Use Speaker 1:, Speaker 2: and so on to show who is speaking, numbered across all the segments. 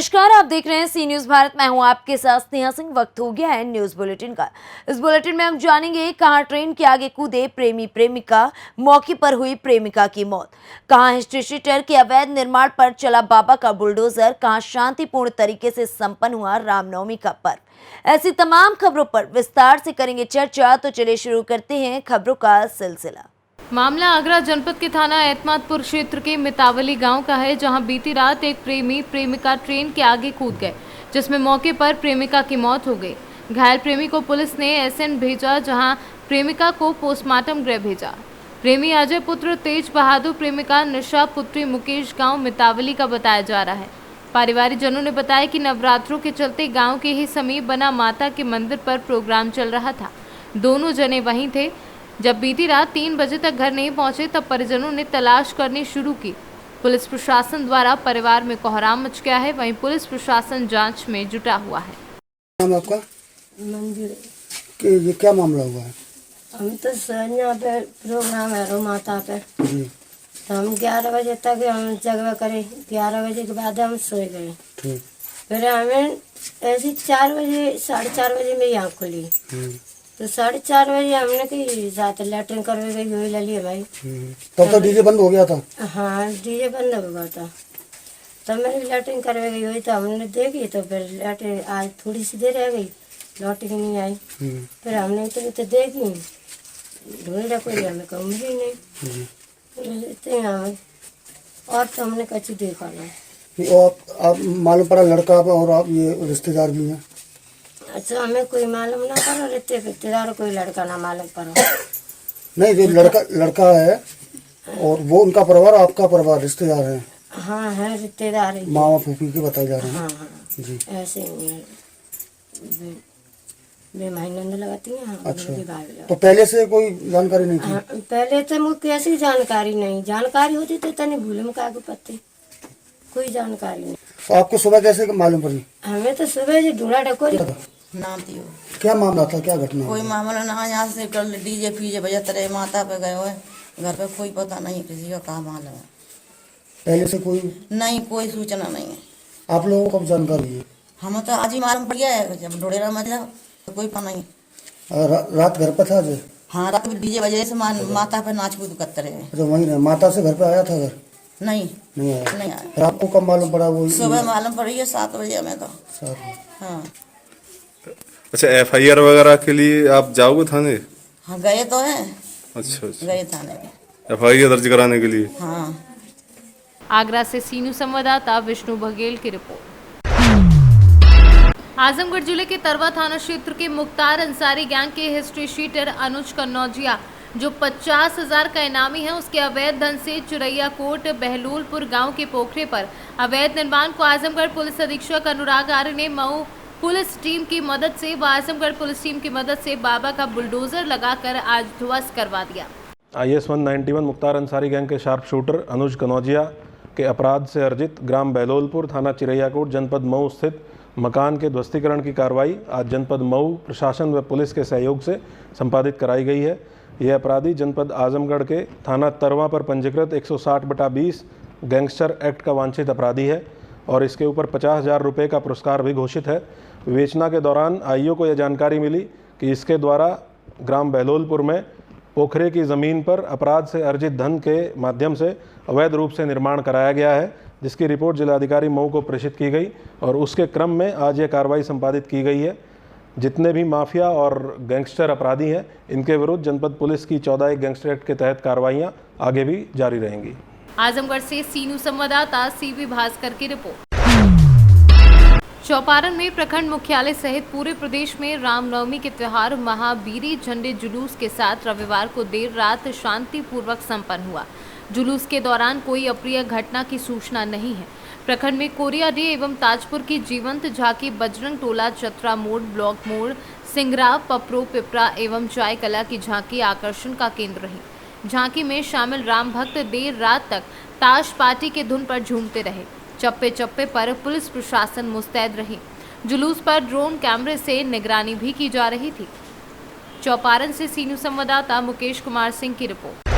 Speaker 1: नमस्कार, आप देख रहे हैं सी न्यूज भारत। मैं हूं आपके साथ स्नेहा सिंह। वक्त हो गया है न्यूज बुलेटिन का। इस बुलेटिन में हम जानेंगे कहां ट्रेन के आगे कूदे प्रेमी प्रेमिका, मौके पर हुई प्रेमिका की मौत, कहां हिस्ट्री शीटर के अवैध निर्माण पर चला बाबा का बुलडोजर, कहां शांतिपूर्ण तरीके से संपन्न हुआ रामनवमी का पर्व। ऐसी तमाम खबरों पर विस्तार से करेंगे चर्चा। तो चलिए शुरू करते हैं खबरों का सिलसिला।
Speaker 2: मामला आगरा जनपद के थाना एतमादपुर क्षेत्र के मितावली गांव का है, जहां बीती रात एक प्रेमी प्रेमिका ट्रेन के आगे कूद गए, जिसमें मौके पर प्रेमिका की मौत हो गई। घायल प्रेमी को पुलिस ने एसएन भेजा, जहां प्रेमिका को पोस्टमार्टम गृह भेजा। प्रेमी अजय पुत्र तेज बहादुर, प्रेमिका निशा पुत्री मुकेश गांव मितावली का बताया जा रहा है। पारिवारिक जनों ने बताया कि नवरात्रों के चलते गाँव के ही समीप बना माता के मंदिर पर प्रोग्राम चल रहा था। दोनों जने वहीं थे। जब बीती रात 3 बजे तक घर नहीं पहुंचे, तब परिजनों ने तलाश करनी शुरू की। पुलिस प्रशासन द्वारा परिवार में कोहराम मच गया है। वहीं पुलिस प्रशासन जांच में जुटा हुआ है।
Speaker 3: नाम आपका?
Speaker 4: मंदिर
Speaker 3: कि ये क्या मामला हुआ है?
Speaker 4: हम तो यहाँ पे प्रोग्राम है रो माता पे, तो हम 11 बजे तक हम जगवा करे। 11 बजे के बाद हम सोए गए।
Speaker 3: ठीक।
Speaker 4: फिर हमें ऐसी 4 बजे 4:30 बजे मेरी आँख खुली, तो 4:30 बजे हमने कि साथ लैट्रिन करवे गई हुई ललिए भाई।
Speaker 3: तब तक डीजे बंद हो गया था?
Speaker 4: हाँ, डीजे बंद हो गया था। तब मेरी लैट्रिन करवे गई हुई, तो हमने देखी, तो फिर लैट्रिन आज थोड़ी सी देर रह गई, लौट के नहीं आई। फिर हमने तो देखी, ढूंढा, कोई हमें कम ही नहीं। हमें और तो हमने कच्ची देखा ना।
Speaker 3: आप मालूम पड़ा लड़का और आप ये रिश्तेदार भी हैं?
Speaker 4: अच्छा, हमें कोई मालूम ना करो, रिश्तेदार कोई लड़का ना मालूम करो।
Speaker 3: नहीं, जो लड़का है और वो उनका परिवार, आपका परिवार, रिश्तेदार है?
Speaker 4: हाँ है, रिश्तेदार है।
Speaker 3: मामा फूफी के बताए जा रहे हैं।
Speaker 4: हाँ हाँ
Speaker 3: जी,
Speaker 4: ऐसे ही नंद लगाती हैं।
Speaker 3: अच्छा, तो पहले से कोई जानकारी नहीं थी?
Speaker 4: हाँ, पहले तो मुझे कैसी जानकारी नहीं, जानकारी होती तो तने भूले में कागज पत्ते, कोई जानकारी नहीं।
Speaker 3: तो आपको सुबह कैसे मालूम पड़ी?
Speaker 4: हमें तो सुबह से ढूंढा डकोरी।
Speaker 5: नाम दियो।
Speaker 3: क्या मामला था, क्या घटना?
Speaker 5: कोई मामला ना, यहाँ से कल डीजे पीजे बजाते रहे, माता पे गए हुए, घर पे कोई पता नहीं किसी का कहाँ माल है।
Speaker 3: पहले से कोई
Speaker 5: नहीं, कोई सूचना नहीं है।
Speaker 3: आप लोगों को कब जानकारी है?
Speaker 5: हम तो आज ही मालूम पड़ गया है, जब ढोड़ेरा मचला तो कोई पता नहीं।
Speaker 3: रात घर पर था?
Speaker 5: हाँ, रात में डीजे बजे से माता पे नाच कूद करते रहे।
Speaker 3: अच्छा, वहीं रहे। माता से घर पे आया था? घर
Speaker 5: नहीं
Speaker 3: नहीं आया।
Speaker 5: नहीं आया।
Speaker 3: फिर आपको कब मालूम पड़ा? वो
Speaker 5: सुबह मालूम पड़ी है 7 बजे हमें तो। हाँ
Speaker 6: अच्छा, एफआईआर वगैरह के लिए आप जाओगे थाने?
Speaker 5: हाँ, गए तो हैं।
Speaker 6: अच्छा,
Speaker 5: गए थाने में
Speaker 6: एफआईआर दर्ज कराने के लिए।
Speaker 5: हाँ।
Speaker 2: आगरा से सी न्यूज संवाददाता विष्णु बघेल की रिपोर्ट। आजमगढ़ जिले के तरवा थाना क्षेत्र के मुख्तार अंसारी गैंग के हिस्ट्री शीटर अनुज कन्नौजिया, जो 50,000 का इनामी है, उसके अवैध धन से चिरैया कोट बहलोलपुर गांव के पोखरे पर अवैध निर्माण को आजमगढ़ पुलिस अधीक्षक अनुराग आर्य ने मऊ पुलिस टीम की मदद से व आजमगढ़ पुलिस टीम की मदद से बाबा का बुलडोजर लगाकर आज ध्वस्त करवा दिया।
Speaker 7: IS 191 मुख्तार अंसारी गैंग के शार्प शूटर अनुज कन्नौजिया के अपराध से अर्जित ग्राम बहलोलपुर, थाना चिरैयाकोट, जनपद मऊ स्थित मकान के ध्वस्तीकरण की कार्रवाई आज जनपद मऊ प्रशासन व पुलिस के सहयोग से संपादित कराई गई है। यह अपराधी जनपद आजमगढ़ के थाना तरवा पर पंजीकृत 160/20 गैंगस्टर एक्ट का वांछित अपराधी है और इसके ऊपर 50,000 रुपये का पुरस्कार भी घोषित है। विवेचना के दौरान आईओ को यह जानकारी मिली कि इसके द्वारा ग्राम बहलोलपुर में पोखरे की ज़मीन पर अपराध से अर्जित धन के माध्यम से अवैध रूप से निर्माण कराया गया है, जिसकी रिपोर्ट जिलाधिकारी मऊ को प्रेषित की गई और उसके क्रम में आज यह कार्रवाई संपादित की गई है। जितने भी माफिया और गैंगस्टर अपराधी हैं, इनके विरुद्ध जनपद पुलिस की 14 गैंगस्टर एक्ट के तहत कार्रवाइयाँ आगे भी जारी रहेंगी।
Speaker 2: आजमगढ़ से सी न्यूज संवाददाता सीवी भास्कर की रिपोर्ट। चौपारण में प्रखंड मुख्यालय सहित पूरे प्रदेश में रामनवमी के त्योहार महावीरी झंडे जुलूस के साथ रविवार को देर रात शांतिपूर्वक संपन्न हुआ। जुलूस के दौरान कोई अप्रिय घटना की सूचना नहीं है। प्रखंड में कोरिया-डे एवं ताजपुर की जीवंत झांकी बजरंग टोला, चतरा मोड़, ब्लॉक मोड़, सिंगरा, पपरो, पिपरा एवं चाय कला की झांकी आकर्षण का केंद्र रही। झांकी में शामिल राम भक्त देर रात तक ताश पार्टी के धुन पर झूमते रहे। चप्पे चप्पे पर पुलिस प्रशासन मुस्तैद रही। जुलूस पर ड्रोन कैमरे से निगरानी भी की जा रही थी। चौपारण से सी न्यूज संवाददाता मुकेश कुमार सिंह की रिपोर्ट।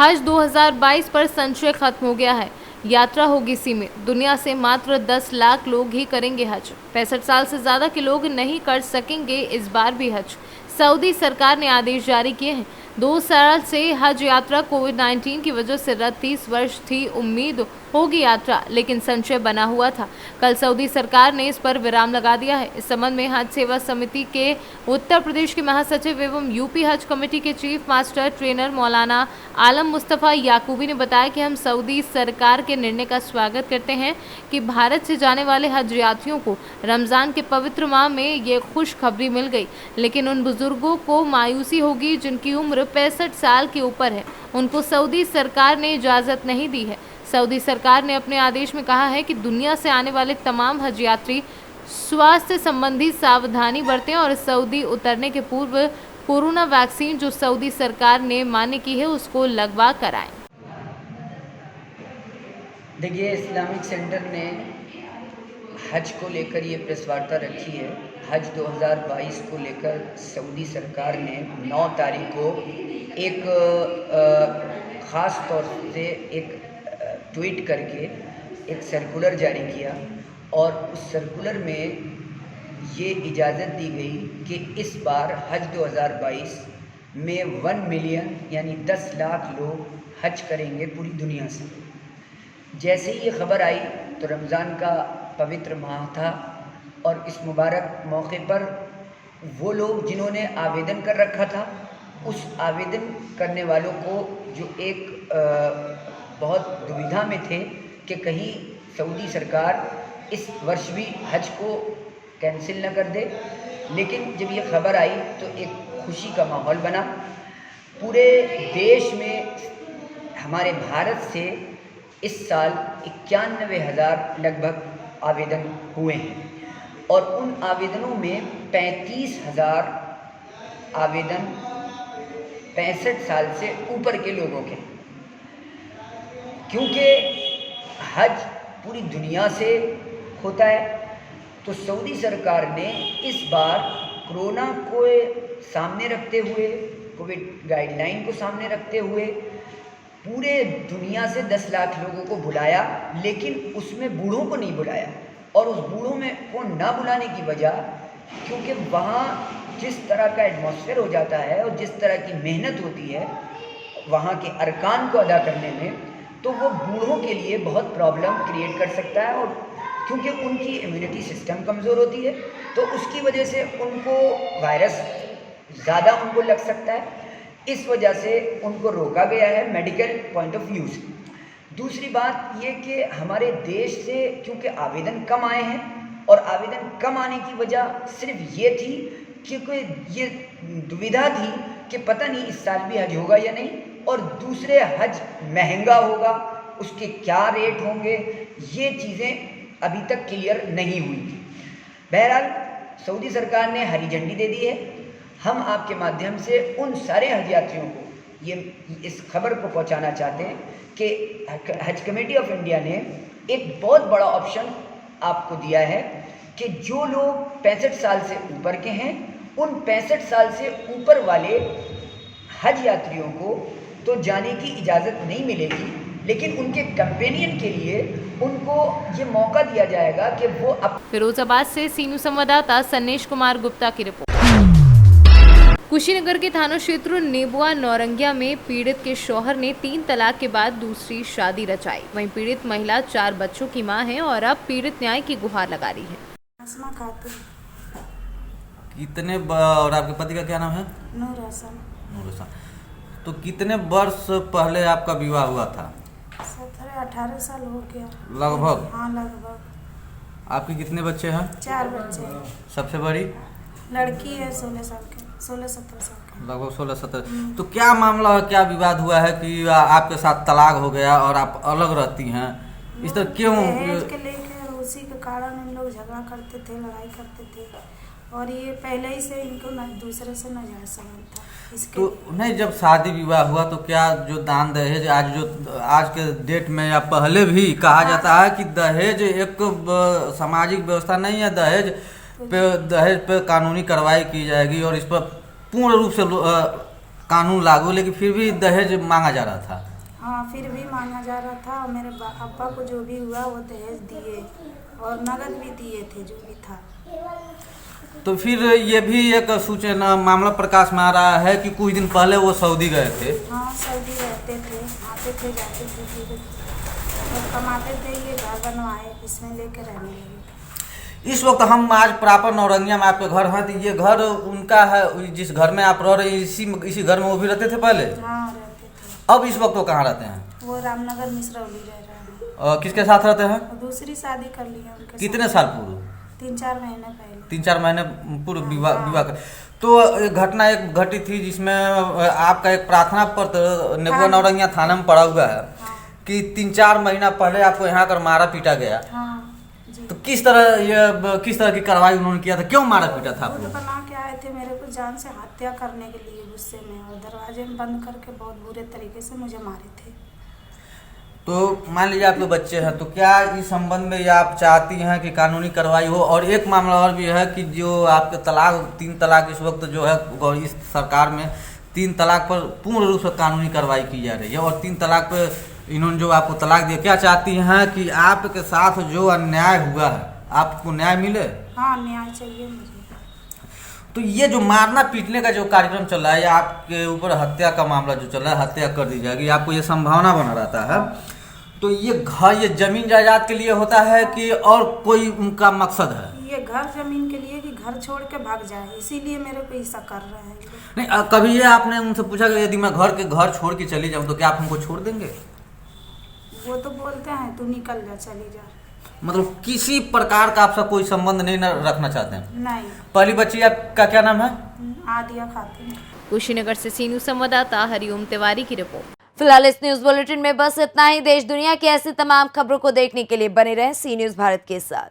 Speaker 2: हज 2022 पर संशय खत्म हो गया है। यात्रा होगी सीमित। दुनिया से मात्र 10 लाख लोग ही करेंगे हज। 65 साल से ज़्यादा के लोग नहीं कर सकेंगे इस बार भी हज। सऊदी सरकार ने आदेश जारी किए हैं। 2 साल से हज यात्रा कोविड-19 की वजह से रद्द 30 वर्ष थी उम्मीद होगी यात्रा, लेकिन संशय बना हुआ था। कल सऊदी सरकार ने इस पर विराम लगा दिया है। इस संबंध में हज सेवा समिति के उत्तर प्रदेश के महासचिव एवं यूपी हज कमेटी के चीफ मास्टर ट्रेनर मौलाना आलम मुस्तफ़ा याकूबी ने बताया कि हम सऊदी सरकार के निर्णय का स्वागत करते हैं कि भारत से जाने वाले हज यात्रियों को रमज़ान के पवित्र माह में ये खुशखबरी मिल गई, लेकिन उन बुजुर्गों को मायूसी होगी जिनकी उम्र 65 साल के ऊपर है। उनको सऊदी सरकार ने इजाज़त नहीं दी है। सऊदी सरकार ने अपने आदेश में कहा है कि दुनिया से आने वाले तमाम हज यात्री स्वास्थ्य संबंधी सावधानी बरतें और सऊदी उतरने के पूर्व कोरोना वैक्सीन जो सऊदी सरकार ने मान्य की है उसको लगवा कर आएं।
Speaker 8: देखिए, इस्लामिक सेंटर ने हज को लेकर ये प्रेस वार्ता रखी है। हज 2022 को लेकर सऊदी सरकार ने 9 तारीख को एक ख़ास तौर से एक ट्वीट करके एक सर्कुलर जारी किया और उस सर्कुलर में ये इजाज़त दी गई कि इस बार हज 2022 में 1 मिलियन यानी 10 लाख लोग हज करेंगे पूरी दुनिया से। जैसे ही ये ख़बर आई तो रमज़ान का पवित्र माह था और इस मुबारक मौके पर वो लोग जिन्होंने आवेदन कर रखा था, उस आवेदन करने वालों को जो एक बहुत दुविधा में थे कि कहीं सऊदी सरकार इस वर्ष भी हज को कैंसिल न कर दे, लेकिन जब ये ख़बर आई तो एक खुशी का माहौल बना। पूरे देश में हमारे भारत से इस साल 91,000 लगभग आवेदन हुए हैं और उन आवेदनों में 35,000 आवेदन 65 साल से ऊपर के लोगों के। क्योंकि हज पूरी दुनिया से होता है तो सऊदी सरकार ने इस बार कोरोना को सामने रखते हुए, कोविड गाइडलाइन को सामने रखते हुए पूरे दुनिया से 10 लाख लोगों को बुलाया, लेकिन उसमें बूढ़ों को नहीं बुलाया। और उस बूढ़ों में को ना बुलाने की वजह क्योंकि वहाँ जिस तरह का एटमॉस्फेयर हो जाता है और जिस तरह की मेहनत होती है वहाँ के अरकान को अदा करने में, तो वो बूढ़ों के लिए बहुत प्रॉब्लम क्रिएट कर सकता है। और क्योंकि उनकी इम्यूनिटी सिस्टम कमज़ोर होती है तो उसकी वजह से उनको वायरस ज़्यादा उनको लग सकता है। इस वजह से उनको रोका गया है मेडिकल पॉइंट ऑफ व्यू से। दूसरी बात ये कि हमारे देश से क्योंकि आवेदन कम आए हैं और आवेदन कम आने की वजह सिर्फ ये थी क्योंकि ये दुविधा थी कि पता नहीं इस साल भी हज होगा या नहीं, और दूसरे हज महंगा होगा, उसके क्या रेट होंगे, ये चीज़ें अभी तक क्लियर नहीं हुई थी। बहरहाल सऊदी सरकार ने हरी झंडी दे दी है। हम आपके माध्यम से उन सारे हज यात्रियों को ये इस खबर को पहुंचाना चाहते हैं कि हज कमेटी ऑफ इंडिया ने एक बहुत बड़ा ऑप्शन आपको दिया है कि जो लोग 65 साल से ऊपर के हैं, उन 65 साल से ऊपर वाले हज यात्रियों को तो जाने की इजाज़त नहीं मिलेगी, लेकिन उनके कंपेनियन के लिए उनको ये मौका दिया जाएगा कि वो
Speaker 2: फिरोजाबाद से सीनू संवाददाता सन्नेश कुमार गुप्ता की रिपोर्ट। कुशीनगर के थाना क्षेत्र नेबुआ नौरंगिया में पीड़ित के शौहर ने 3 तलाक के बाद दूसरी शादी रचाई। वहीं पीड़ित महिला 4 बच्चों की मां है और अब पीड़ित न्याय की गुहार लगा रही है।
Speaker 9: कितने और आपके पति का क्या नाम है?
Speaker 10: नूर हसन।
Speaker 9: नूर हसन। तो कितने वर्ष पहले आपका विवाह हुआ था?
Speaker 10: 17-18 साल हो गया
Speaker 9: लगभग।
Speaker 10: हाँ लगभग।
Speaker 9: आपके कितने बच्चे हैं?
Speaker 10: 4 बच्चे।
Speaker 9: सबसे बड़ी
Speaker 10: लड़की है 16 साल की, 16-17 साल की।
Speaker 9: लगभग 16-17। तो क्या मामला, क्या विवाद हुआ है कि आपके साथ तलाक हो गया और आप अलग रहती हैं? इस तरह क्यों?
Speaker 10: दहेज के लेकर उसी के कारण इन लोग झगड़ा करते थे, लड़ाई करते थे और ये पहले ही से इनको दूसरे से नाजायज संबंध था।
Speaker 9: तो नहीं, जब शादी विवाह हुआ तो क्या जो दान दहेज आज के डेट में या पहले भी कहा जाता है कि दहेज एक सामाजिक व्यवस्था नहीं है, दहेज पे कानूनी कार्रवाई की जाएगी और इस पर पूर्ण रूप से कानून लागू, लेकिन फिर भी दहेज मांगा जा रहा था।
Speaker 10: हाँ, फिर भी मांगा जा रहा था। और मेरे अब्बा को जो भी हुआ वो दहेज दिए और नगद भी दिए थे जो भी था।
Speaker 9: तो फिर ये भी एक सूचना मामला प्रकाश में आ रहा है कि कुछ दिन पहले वो सऊदी गए थे।
Speaker 10: हाँ, सऊदी रहते थे, आते थे जाते थे, फिर और कमाते थे। ये घर बनवाए, इसमें लेकर रहने लगे।
Speaker 9: इस वक्त हम आज प्रॉपर नौरंगिया में आपके घर हैं, तो ये घर उनका है, जिस घर में आप रह रहे हैं इसी घर में वो भी रहते थे पहले?
Speaker 10: हाँ, रहते थे।
Speaker 9: अब इस वक्त वो कहाँ रहते हैं?
Speaker 10: वो रामनगर मिश्रौली रह रहे हैं।
Speaker 9: किसके साथ रहते हैं?
Speaker 10: दूसरी शादी कर ली है उनके
Speaker 9: कितने
Speaker 10: साथ।
Speaker 9: साल पूर्व?
Speaker 10: 3-4 महीने पहले।
Speaker 9: 3-4 महीने पूर्व विवाह कर। तो एक घटना एक घटी थी जिसमें आपका एक प्रार्थना पत्र नेबुआ नौरंगिया थाना में पड़ा हुआ है कि 3-4 महीना पहले आपको यहाँ कर मारा पीटा गया। तो किस तरह की कार्रवाई उन्होंने किया था? क्यों मारा पीटा था आपको?
Speaker 10: बना के आए थे मेरे को जान से हत्या करने के लिए गुस्से में, और दरवाजे में बंद करके बहुत बुरे तरीके से मुझे मारे थे।
Speaker 9: तो मान लीजिए आपके बच्चे हैं, तो क्या इस संबंध में आप चाहती हैं कि कानूनी कार्रवाई हो? और एक मामला और भी है कि जो आपके 3 तलाक इस वक्त जो है इस सरकार में 3 तलाक पर पूर्ण रूप से कानूनी कार्रवाई की जा रही है, और 3 तलाक पर इन्होंने जो आपको तलाक दिया, क्या चाहती हैं कि आपके साथ जो अन्याय हुआ है आपको न्याय मिले?
Speaker 10: हाँ, न्याय चाहिए मुझे।
Speaker 9: तो ये जो मारना पीटने का जो कार्यक्रम चल रहा है, या आपके ऊपर हत्या का मामला जो चल रहा है, हत्या कर दी जाएगी, आपको ये संभावना बना रहता है, तो ये घर ये जमीन जायदाद के लिए होता है कि और कोई उनका मकसद है?
Speaker 10: ये घर जमीन के लिए कि घर छोड़ के भाग जाए, इसीलिए मेरे को ऐसा कर रहे हैं।
Speaker 9: नहीं, कभी ये आपने उनसे पूछा कि यदि मैं घर छोड़ के चली जाऊं तो क्या आप हमको छोड़ देंगे?
Speaker 10: वो तो बोलते हैं तू निकल जा, चली जा।
Speaker 9: मतलब किसी प्रकार का आपसे कोई संबंध नहीं रखना चाहते हैं?
Speaker 10: नहीं।
Speaker 9: पहली बच्ची आपका क्या नाम है?
Speaker 10: आदिया खातून।
Speaker 2: कुशीनगर से सी न्यूज़ संवाददाता हरिओम तिवारी की रिपोर्ट।
Speaker 1: फिलहाल इस न्यूज बुलेटिन में बस इतना ही। देश दुनिया की ऐसी तमाम खबरों को देखने के लिए बने रहें सी न्यूज भारत के साथ।